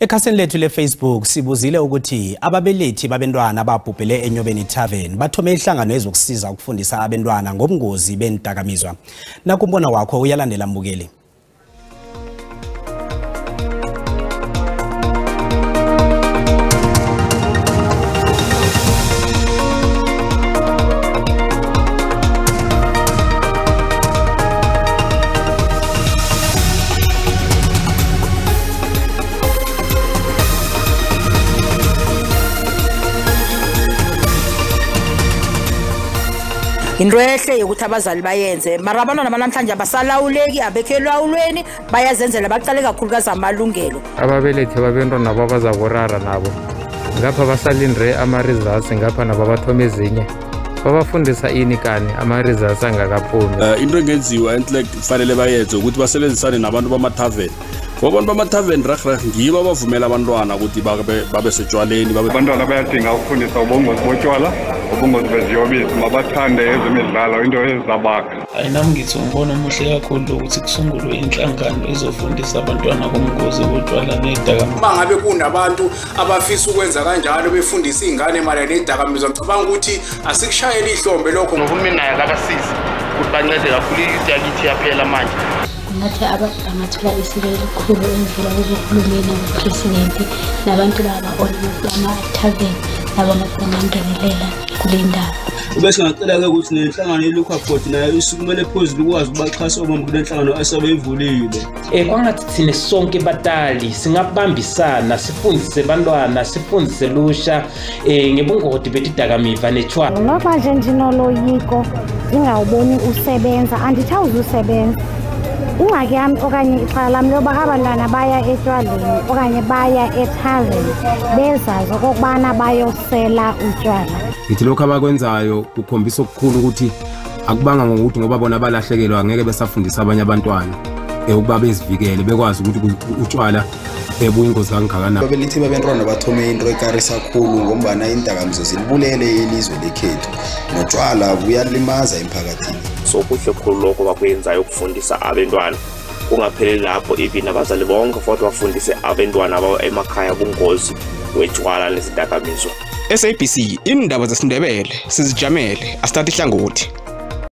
Ekhasini lethu le-Facebook sibuzile ukuthi ababelethi babentwana ababhubhele eNyoben tarven bathome ihlangano ezokusiza ukufundisa abentwana ngobungozi beendakamizwa. Naku umbono wakho uyalandela mbukeli. Into ehle ukuthi abazali bayenze mara abantwana banamhlanje abasalawuleki abekhelawulweni bayazenzela baqale kakhulukazi amalungelo. Ababelethi babentwana bazakurara nabo ngapha basalindre ama-results ngapha nabo bathome ezinye babafundisa ini kani ama-results angakaphumi. Into engenziwa enhle kufanele bayenze ukuthi basebenzisane nabantu bama-tarven. Abantu bama-tarven rah ngibo abavumela abantwana ukuthi babe setshwaleni. Abantwana bayadinga ukufundisa ubungozi botshwala, ubungozi beziyobisi, mabathande ezemidlalo, into ezabakha. Nami ngithi umbono omuhle kakhulu ukuthi kusungulwe inhlangano ezofundisa abantwana ngobungozi botshwala nezidakamizwa. Uma ngabe kunabantu abafisa ukwenza kanjalo befundisa izingane mayelana nezidakamizwa, ngicabanga ukuthi asikushayele ihlombe lokho. Nohulumeni naye akabasiza ukuthi bancede kakhulu ukuthi yakithi yaphela manje. Nathi angathola isiko elikhulu endlela kuhulumeni nopresidenti nabantu laba ama-tarven nabo bangangenelela kule ndaba. Bese ngicela-ke ukuthi nenhlangano yelokhu afford nayo isukumele phezulu ukwazi ukubaxhasa obamba kule nhlangano asebeyivulile. Kwangathi thina sonke batali singabambisana sifundise bantwana sifundise lusha ngebungoti betidakamizwa netshwala. Ngoba nje ndinoloyiko ngingawuboni usebenza andithawuzi usebenza. Ingxaki yami okanye ixhala lami loba abantwana baya etshwaleni okanye baya etarven bezazi okokubana bayosela utshwala. Ngithi lokho abakwenzayo kukhombisa okukhulu ukuthi akubanga ngokuthi ngoba bona balahlekelwa ngeke besafundisa abanye abantwana ukuba bezivikele bekwazi ukuthi utshwala buyingozi kangakanani. Ababelethi babentwana bathome into ekarisa kakhulu ngombana iindakamizwa zilibulele ilizwe lekhethu notshwala buyalimaza emphakathini. So kuhle khulu lokho bakwenzayo ukufundisa abentwana kungapheleli lapho even abazali bonke futhi bafundise abentwana emakhaya ubungozi wetshwala nezidakamizwa. SABC indaba zesiNdebele sizijamele asithathe ihlangothi.